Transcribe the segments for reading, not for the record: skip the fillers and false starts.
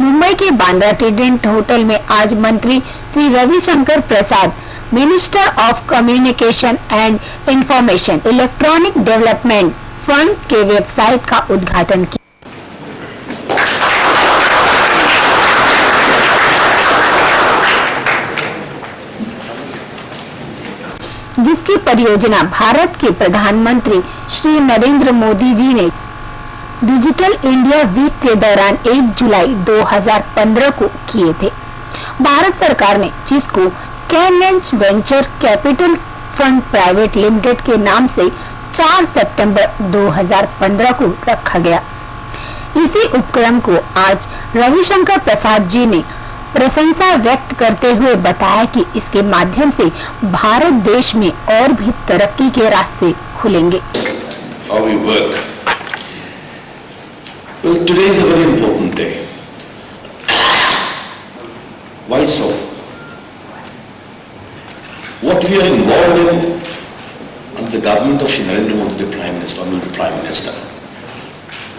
मुंबई के Bandra Trident hotel में आज मंत्री Shri Ravishankar Prasad, minister of communication and information, electronic development fund के वेबसाइट का उद्घाटन किया, जिसकी परियोजना भारत के प्रधानमंत्री श्री नरेंद्र मोदी जी ने डिजिटल इंडिया वीक के दौरान 1 जुलाई 2015 को किए थे। भारत सरकार ने जिसको कैनवेंच venture capital fund private limited के नाम से 4 सितंबर 2015 को रखा गया। इसी उपक्रम को आज रविशंकर प्रसाद जी ने प्रशंसा व्यक्त करते हुए बताया कि इसके माध्यम से भारत देश में और भी तरक्की के रास्ते खुलेंगे। Well, today is a very important day. Why so? What we are involved in under the government of Shri Narendra Modi, the Prime Minister,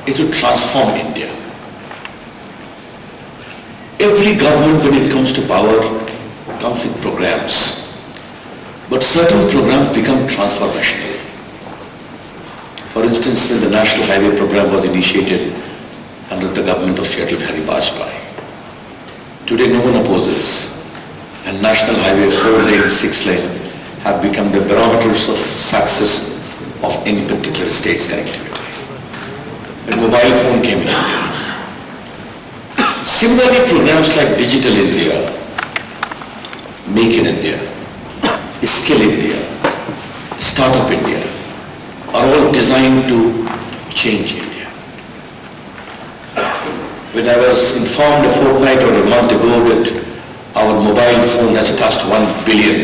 is to transform India. Every government, when it comes to power, comes with programs. But certain programs become transformational. For instance, when the National Highway Program was initiated under the government of Shri Atal Bihari Vajpayee, today no one opposes, and National Highway 4-lane, 6-lane have become the barometers of success of any particular state's connectivity. When mobile phone came in India. Similarly, programs like Digital India, Make in India, Skill India, Startup India are all designed to change India. When I was informed a fortnight or a month ago that our mobile phone has touched 1 billion,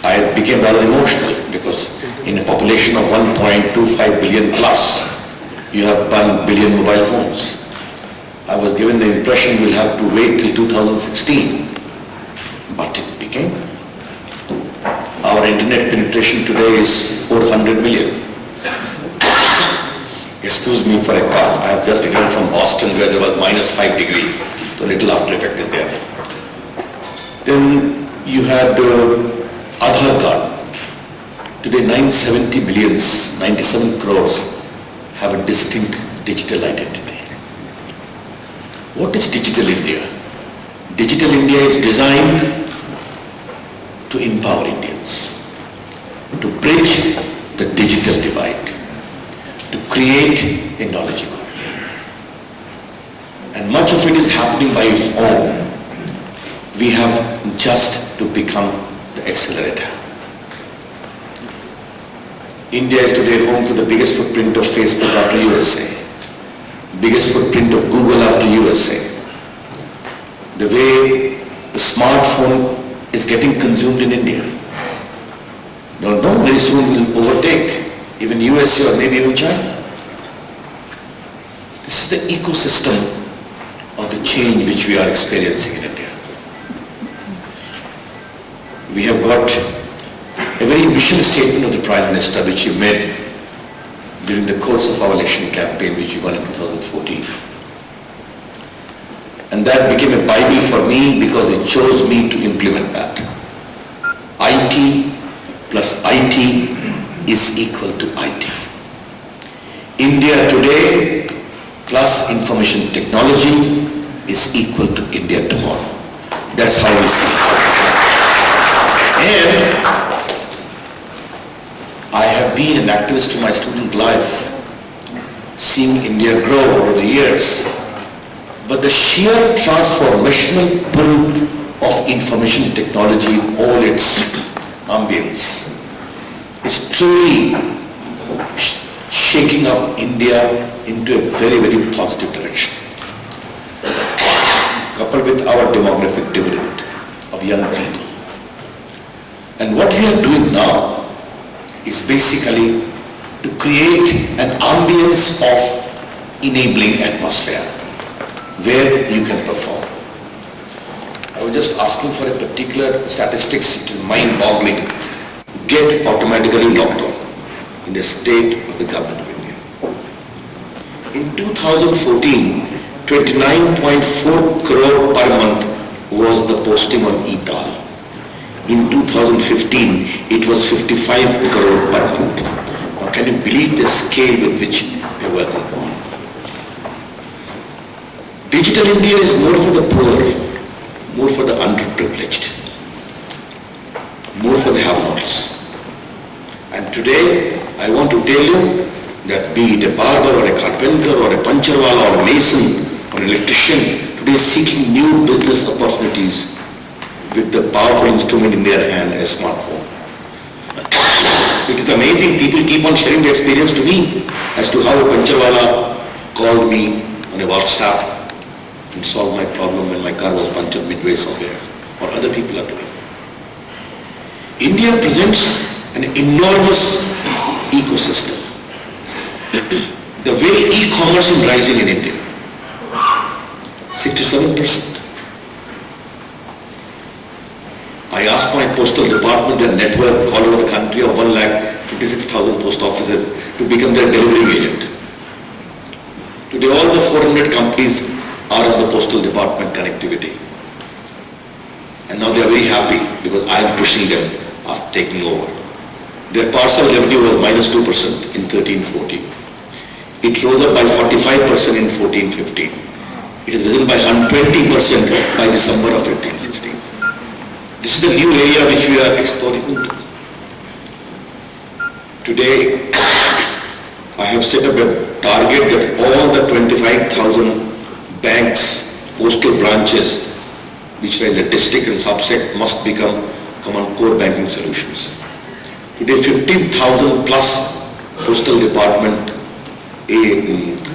I became rather emotional because in a population of 1.25 billion plus, you have 1 billion mobile phones. I was given the impression we'll have to wait till 2016, but it became. Our internet penetration today is 400 million. Excuse me for a cough. I have just returned from Boston where there was -5 degrees. So a little after effect is there. Then you had Aadhaar card. Today 970 millions, 97 crores have a distinct digital identity. What is Digital India? Digital India is designed to empower Indians, to bridge the digital divide, to create a knowledge economy. And much of it is happening by its own. We have just to become the accelerator. India is today home to the biggest footprint of Facebook after USA, biggest footprint of Google after USA. The way the smartphone is getting consumed in India. Don't know, very soon will overtake even USA or maybe even China. This is the ecosystem of the change which we are experiencing in India. We have got a very mission statement of the Prime Minister which he made during the course of our election campaign which we won in 2014. And that became a Bible for me because it chose me to implement that. IT plus IT is equal to IT. India today plus information technology is equal to India tomorrow. That's how we see it. And I have been an activist in my student life, seeing India grow over the years. But the sheer transformational pull of information technology in all its ambience is truly shaking up India into a very, very positive direction. Coupled with our demographic dividend of young people. And what we are doing now is basically to create an ambience of enabling atmosphere where you can perform. I was just asking for a particular statistics, it is mind-boggling. Get automatically locked down in the state of the government of India. In 2014, 29.4 crore per month was the posting on e-Tal. In 2015, it was 55 crore per month. Now can you believe the scale with which we are working on? Digital India is more for the poor, more for the underprivileged, more for the have-nots. And today, I want to tell you that be it a barber or a carpenter or a puncharwala or a mason or an electrician, today is seeking new business opportunities with the powerful instrument in their hand, a smartphone. It is amazing, people keep on sharing their experience to me as to how a puncharwala called me on a WhatsApp and solved my problem when my car was punctured midway somewhere, or other people are doing. India presents an enormous ecosystem. The way e-commerce is rising in India, 67%. I asked my postal department, their network all over the country of 1,56,000 post offices to become their delivery agent. Today all the 400 companies are on the postal department connectivity. And now they are very happy because I am pushing them after taking over. Their parcel revenue was -2% in 13-14. It rose up by 45% in 14-15. It has risen by 120% by December of 15-16. This is the new area which we are exploring into. Today, I have set up a target that all the 25,000 banks, postal branches, which are in the district and subset must become common core banking solutions. Today, 15,000 plus postal department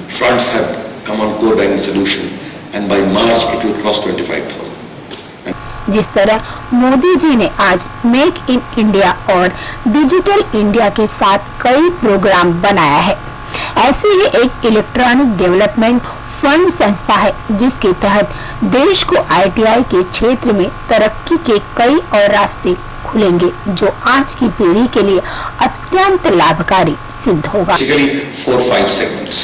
fronts have come on core banking solution, and by March it will cross 25,000. जिस तरह मोदी जी ने आज make in India और digital India के साथ कई programme बनाया है, ऐसे ही एक इलेक्ट्रॉनिक डेवलपमेंट फंड संस्था है जिसके तहत देश को ITI के क्षेत्र में तरक्की के कई और रास्ते खुलेंगे जो आज की पीढ़ी के लिए अत्यंत लाभकारी सिद्ध होगा। Basically 4-5 segments.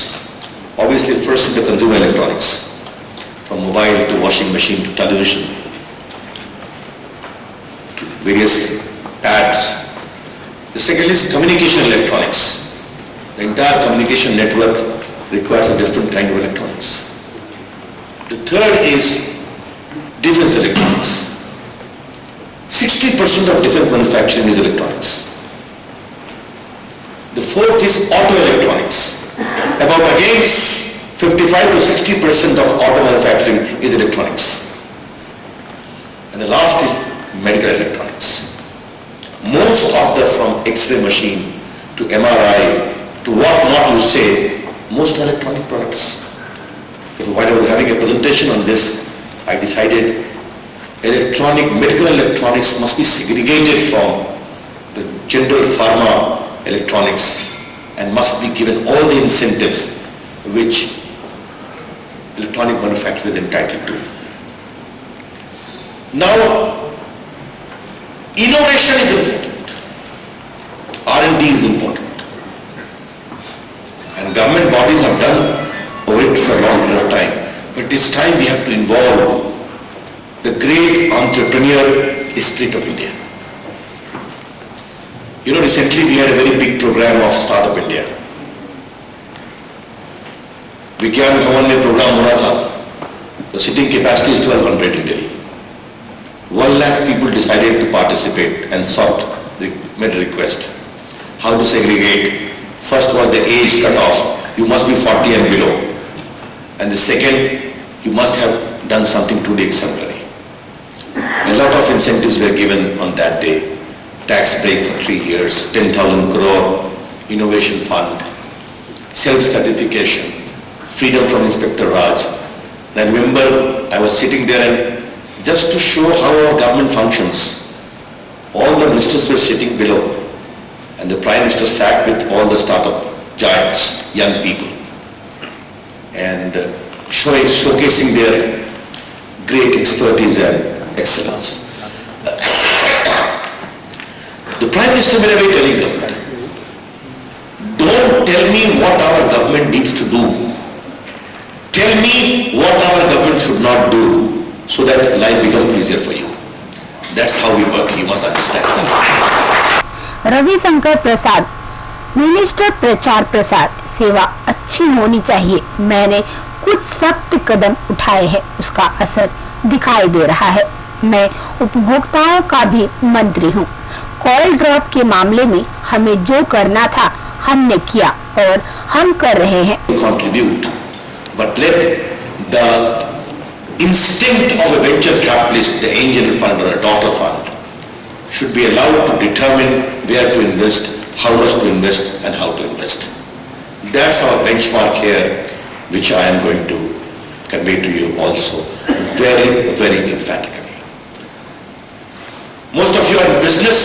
Obviously first is the consumer electronics, from mobile to washing machine to television, to various pads. The second is communication electronics. The entire communication network requires a different kind of electronics. The third is defense electronics. 60% of defense manufacturing is electronics. The fourth is auto electronics. About again 55 to 60% of auto manufacturing is electronics. And the last is medical electronics. Most of the, from X-ray machine to MRI to what not you say, most electronic products. While I was having a presentation on this, I decided medical electronics must be segregated from the general pharma electronics and must be given all the incentives which electronic manufacturer is entitled to. Now, innovation is important. R&D is important. And government bodies have done it for a long period of time. But this time we have to involve the great entrepreneur spirit of India. You know, recently we had a very big program of Startup India. विज्ञान भवन में programme होना था, the sitting capacity is 1200 in Delhi. 1 lakh people decided to participate and made a request. How to segregate? First was the age cutoff. You must be 40 and below. And the second, you must have done something truly exemplary. A lot of incentives were given on that day. Tax break for 3 years, 10,000 crore, innovation fund, self-certification, freedom from Inspector Raj. And I remember I was sitting there and just to show how our government functions, all the ministers were sitting below and the Prime Minister sat with all the startup giants, young people, and showcasing their great expertise and excellence. The Prime Minister made a very telling comment. Don't tell me what our government needs to do. Tell me what our government should not do so that life becomes easier for you. That's how we work. You must understand that. Ravishankar Prasad, minister प्रचार प्रसार, सेवा अच्छी होनी चाहिए। मैंने कुछ सख्त कदम उठाए हैं, उसका असर दिखाई दे रहा है। मैं उपभोक्ताओं का भी मंत्री हूँ। कॉल ड्रॉप के मामले में हमें जो करना था हमने किया और हम कर रहे हैं। Contribute, but let the instinct of a venture capitalist, the angel fund or a daughter fund, should be allowed to determine where to invest, how much to invest, and how to invest. That's our benchmark here, which I am going to convey to you also very, very emphatically. Most of you are in business.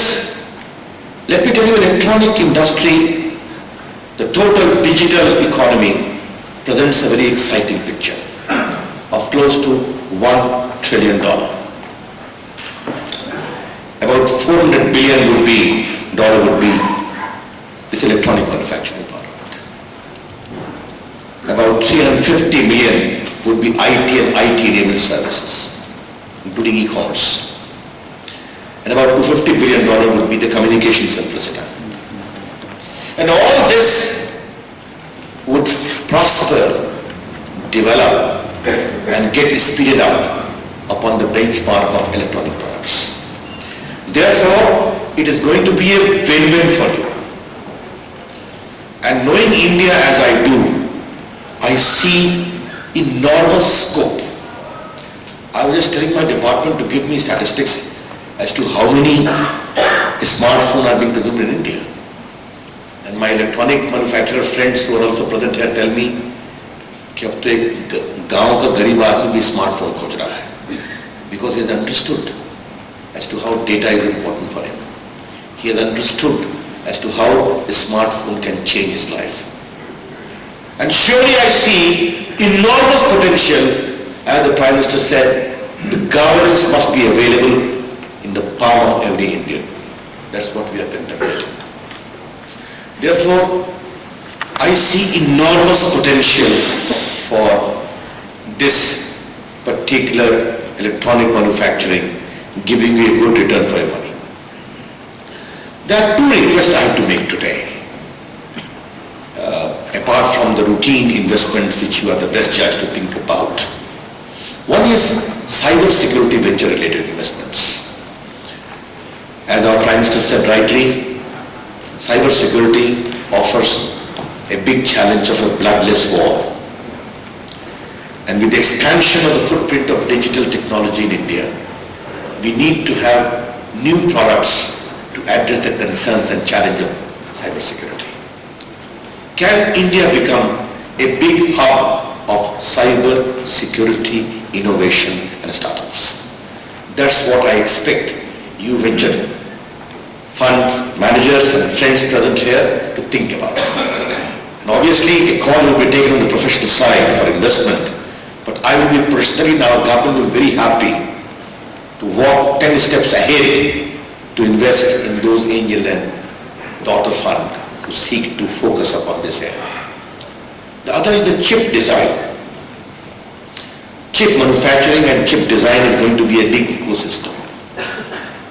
Let me tell you, electronic industry, the total digital economy presents a very exciting picture of close to $1 trillion. About $400 billion would be this electronic manufacturing part. About 350 million would be IT and IT-enabled services, including e-commerce. And about $250 billion would be the communication simplicity. And all this would prosper, develop, and get speeded up upon the benchmark of electronic products. Therefore, it is going to be a win-win for you. And knowing India as I do, I see enormous scope. I was just telling my department to give me statistics as to how many smartphones are being consumed in India. And my electronic manufacturer friends who are also present here tell me कि अब तो एक गांव का गरीब आदमी भी smartphone खोज रहा है, because he has understood as to how data is important for him. He has understood as to how a smartphone can change his life. And surely I see enormous potential, as the Prime Minister said, the governance must be available in the palm of every Indian. That's what we are contemplating. Therefore, I see enormous potential for this particular electronic manufacturing, giving you a good return for your money. There are two requests I have to make today. Apart from the routine investments which you are the best judge to think about. One is cyber security venture related investments. As our Prime Minister said rightly, cyber security offers a big challenge of a bloodless war. And with the expansion of the footprint of digital technology in India, we need to have new products to address the concerns and challenge of cyber security. Can India become a big hub of cyber security innovation and startups? That's what I expect you venture fund managers and friends present here to think about. And obviously a call will be taken on the professional side for investment, but I will be personally, now government will be very happy to walk 10 steps ahead to invest in those angel and daughter fund who seek to focus upon this area. The other is the chip design. Chip manufacturing and chip design is going to be a big ecosystem.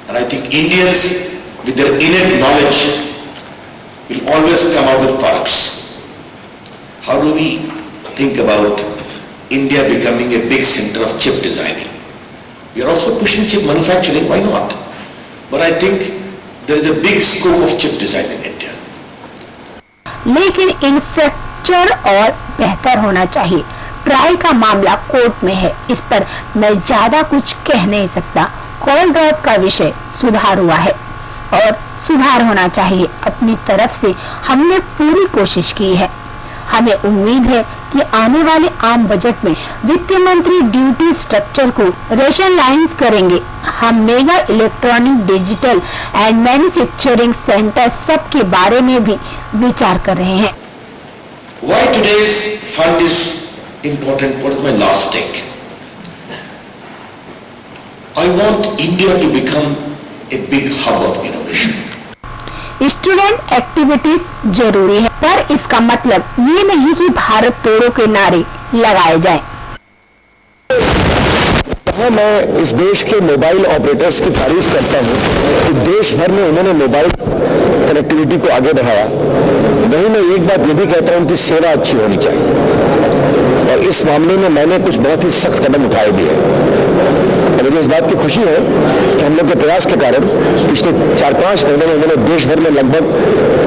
And I think Indians with their innate knowledge will always come out with products. How do we think about India becoming a big center of chip designing? We are also pushing chip manufacturing, why not? But I think there is a big scope of chip design in India. लेकिन infrastructure और बेहतर होना चाहिए। Try का मामला court में है, इस पर मैं ज्यादा कुछ कह नहीं सकता। कॉल ड्रॉप का विषय सुधार हुआ है और सुधार होना चाहिए। अपनी तरफ से हमने पूरी कोशिश की है। हमें उम्मीद है कि आने वाले आम बजट में वित्त मंत्री ड्यूटी स्ट्रक्चर को रेशनलाइज करेंगे। हम mega electronic, digital and manufacturing centre सब के बारे में भी विचार कर रहे हैं। Why today's fund is important? What is my last take? I want India to become a big hub of innovation. Student activities जरूरी है, पर इसका मतलब ये नहीं कि भारत तोड़ो के नारे लगाए जाएं। मैं इस देश के मोबाइल ऑपरेटर्स की तारीफ करता हूं कि देश भर में उन्होंने मोबाइल कनेक्टिविटी को आगे बढ़ाया। वहीं मैं एक बात ये भी कहता हूं कि सेवा अच्छी होनी चाहिए, और इस मामले में मैंने कुछ बहुत ही सख्त कदम उठाए भी हैं। और मुझे इस बात की खुशी है कि हम लोग के प्रयास के कारण पिछले 4-5 महीनों में उन्होंने देश भर में लगभग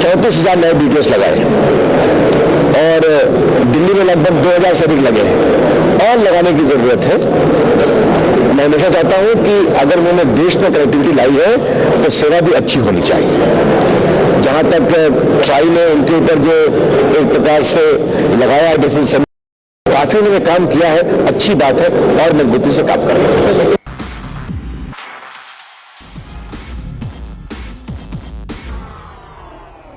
34,000 नए BTS लगाए, और दिल्ली में लगभग 2,000 से अधिक लगे हैं, और लगाने की जरूरत है। मैं हमेशा चाहता हूं कि अगर उन्होंने देश में कनेक्टिविटी लाई है तो सेवा भी अच्छी होनी चाहिए। जहां तक ट्राई ने उनके ऊपर जो एक प्रकार से लगाया डिसीजन, काफी उन्होंने काम किया है, अच्छी बात है, और मजबूती से काम करें।